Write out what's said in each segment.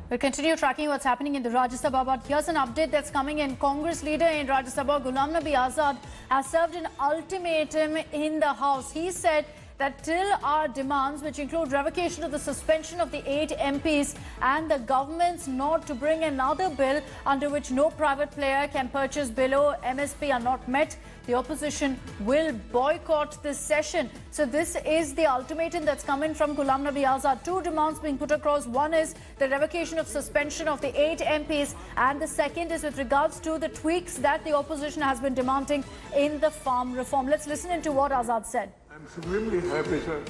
We'll continue tracking what's happening in the Rajya Sabha, but here's an update that's coming in. Congress leader in Rajya Sabha, Ghulam Nabi Azad, has served an ultimatum in the House. He said that till our demands, which include revocation of the suspension of the 8 MPs and the government's nod to bring another bill under which no private player can purchase below MSP are not met, the opposition will boycott this session. So this is the ultimatum that's coming from Ghulam Nabi Azad. 2 demands being put across. One is the revocation of suspension of the 8 MPs, and the second is with regards to the tweaks that the opposition has been demanding in the farm reform. Let's listen into what Azad said. I'm supremely happy, sir.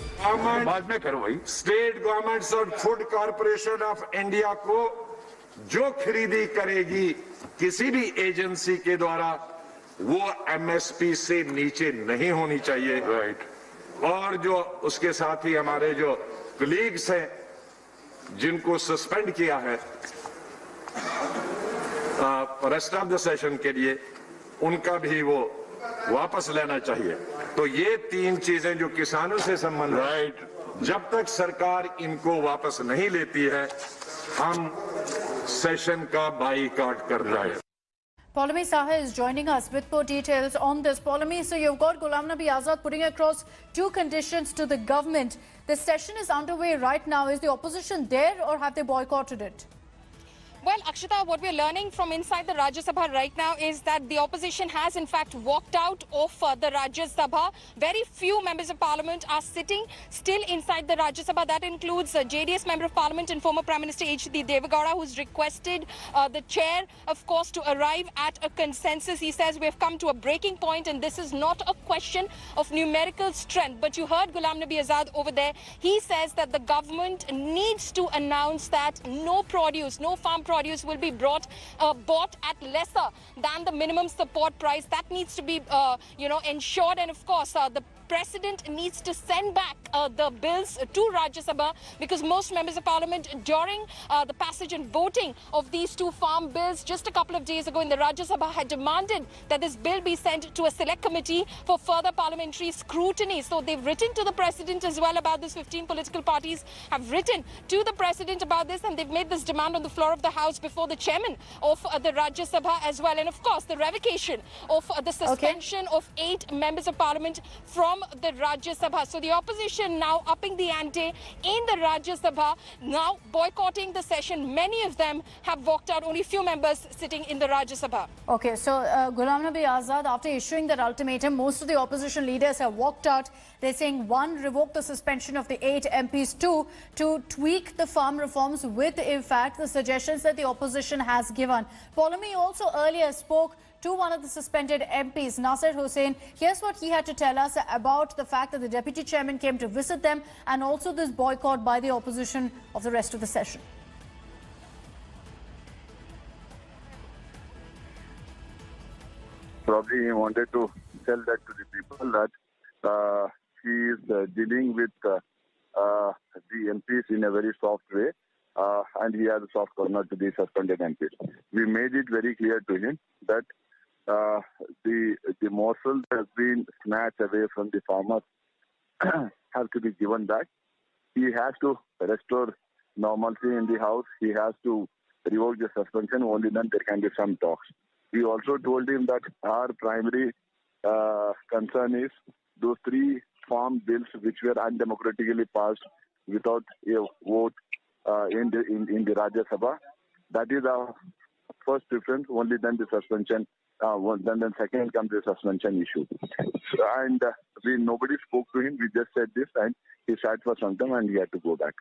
State governments और Food Corporation of India को जो खरीदी करेगी किसी भी agency के द्वारा वो MSP से नीचे नहीं होनी चाहिए, और जो उसके साथ ही हमारे जो कलीग्स हैं जिनको सस्पेंड किया है रेस्ट ऑफ द सेशन के लिए, उनका भी वो वापस लेना चाहिए। तो ये 3 चीजें जो किसानों से संबंधित, जब तक सरकार इनको वापस नहीं लेती है हम सेशन का बाईकाट कर रहे हैं। Polami Saha is joining us with more details on this. Polami, so you've got Ghulam Nabi Azad putting across 2 conditions to the government. The session is underway right now. Is the opposition there or have they boycotted it? Well, Akshita, what we're learning from inside the Rajya Sabha right now is that the opposition has in fact walked out of the Rajya Sabha. Very few members of parliament are sitting still inside the Rajya Sabha. That includes JDS member of parliament and former Prime Minister H.D. Deve Gowda, who's requested the chair, of course, to arrive at a consensus. He says we've come to a breaking point and this is not a question of numerical strength. But you heard Ghulam Nabi Azad over there. He says that the government needs to announce that no produce, no farm produce will be bought at lesser than the minimum support price. That needs to be, ensured. And of course, the President needs to send back the bills to Rajya Sabha, because most members of parliament during the passage and voting of these 2 farm bills just a couple of days ago in the Rajya Sabha had demanded that this bill be sent to a select committee for further parliamentary scrutiny. So they've written to the President as well about this. 15 political parties have written to the President about this, and they've made this demand on the floor of the House before the chairman of the Rajya Sabha as well. And of course, the revocation of the suspension of 8 members of parliament from the Rajya Sabha. So the opposition now upping the ante in the Rajya Sabha, now boycotting the session. Many of them have walked out, only few members sitting in the Rajya Sabha. Okay, so Ghulam Nabi Azad, after issuing that ultimatum, most of the opposition leaders have walked out. They're saying, 1, revoke the suspension of the 8 MPs, 2, to tweak the farm reforms with, in fact, the suggestions that the opposition has given. Polami also earlier spoke to one of the suspended MPs, Nasir Hussain. Here's what he had to tell us about the fact that the deputy chairman came to visit them and also this boycott by the opposition of the rest of the session. Probably he wanted to tell that to the people that he is dealing with the MPs in a very soft way, and he has a soft corner to the suspended MPs. We made it very clear to him that the morsel has been snatched away from the farmers have to be given back. He has to restore normalcy in the House. He has to revoke the suspension. Only then there can be some talks. We also told him that our primary concern is those 3 farm bills which were undemocratically passed without a vote in the Rajya Sabha. That is our first preference. Only then the suspension. Then second comes the suspension issue. And nobody spoke to him. We just said this, and he sat for some time and he had to go back.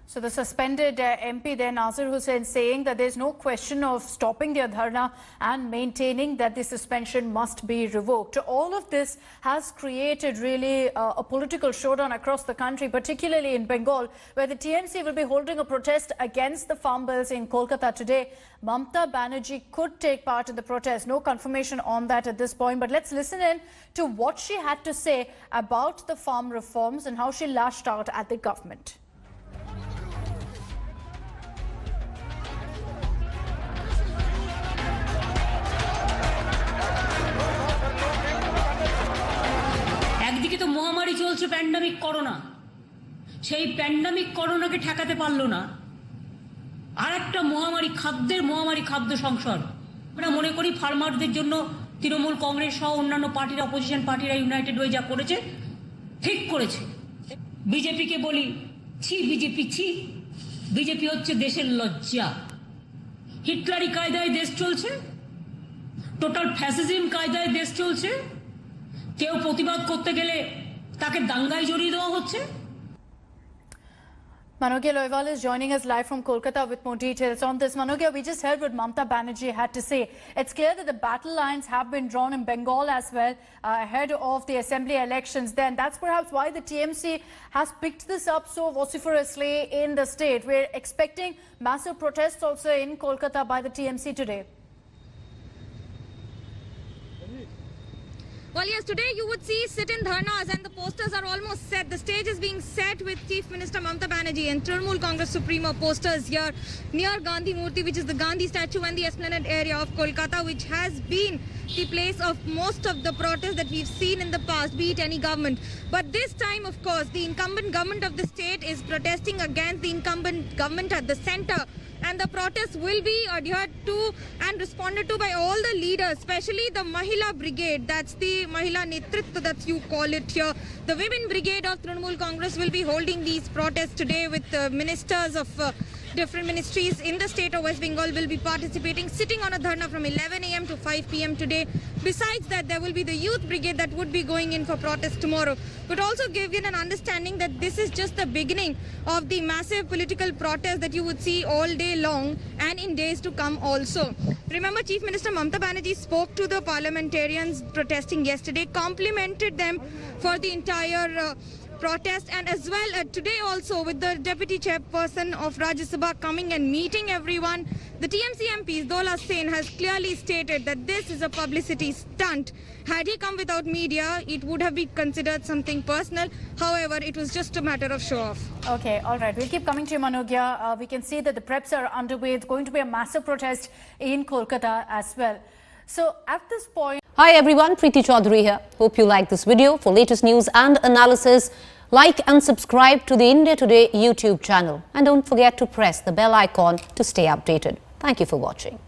So the suspended MP there, Nasir Hussain, saying that there's no question of stopping their dharna and maintaining that the suspension must be revoked. All of this has created really a political showdown across the country, particularly in Bengal, where the TMC will be holding a protest against the farm bills in Kolkata today. Mamata Banerjee could take part in the protest. No confirmation on that at this point, but let's listen in to what she had to say about the farm reforms and how she lashed out at the government. একদিকে তো মহামারী চলছে, pandemic corona, সেই pandemic করোনাকে ঠেকাতে পারলো না। আর একটা মহামারী, খাদ্যের মহামারী, খাদ্য সংকট। আমরা মনে করি ফার্মারদের জন্য তৃণমূল কংগ্রেস সহ অন্যান্য পার্টিরা, অপোজিশন পার্টিরা ইউনাইটেড হয়ে যা করেছে ঠিক করেছে। বিজেপিকে বলি, ছি বিজেপি, ছি। বিজেপি হচ্ছে দেশের লজ্জা। হিটলারি কায়দায় দেশ চলছে, টোটাল ফ্যাসিজম কায়দায় দেশ চলছে। কেউ প্রতিবাদ করতে গেলে তাকে দাঙ্গায় জড়িয়ে দেওয়া হচ্ছে। Manogya Loiwal is joining us live from Kolkata with more details on this. Manogya, we just heard what Mamata Banerjee had to say. It's clear that the battle lines have been drawn in Bengal as well ahead of the assembly elections. Then that's perhaps why the TMC has picked this up so vociferously in the state. We're expecting massive protests also in Kolkata by the TMC today. Well, yes, today you would see sit-in dharnas and the posters are almost set. The stage is being set with Chief Minister Mamata Banerjee and Trinamool Congress Supremo posters here near Gandhi Murti, which is the Gandhi statue and the Esplanade area of Kolkata, which has been the place of most of the protests that we've seen in the past, be it any government. But this time, of course, the incumbent government of the state is protesting against the incumbent government at the center. And the protests will be adhered to and responded to by all the leaders, especially the Mahila Brigade. That's the Mahila Netritva that you call it here. The Women Brigade of Trinamool Congress will be holding these protests today with ministers of different ministries in the state of West Bengal will be participating, sitting on a dharna from 11 a.m. to 5 p.m. today. Besides that, there will be the youth brigade that would be going in for protest tomorrow. But also give you an understanding that this is just the beginning of the massive political protest that you would see all day long and in days to come also. Remember, Chief Minister Mamata Banerjee spoke to the parliamentarians protesting yesterday, complimented them for the entire protest, and as well today also with the deputy chairperson of Rajya Sabha coming and meeting everyone. The TMC MP Dola Sen has clearly stated that this is a publicity stunt. Had he come without media, it would have been considered something personal. However, it was just a matter of show off. Okay, all right. We'll keep coming to you, Manogya. We can see that the preps are underway. It's going to be a massive protest in Kolkata as well. So at this point... Hi everyone, Preeti Chaudhary here. Hope you like this video. For latest news and analysis, like and subscribe to the India Today YouTube channel. And don't forget to press the bell icon to stay updated. Thank you for watching.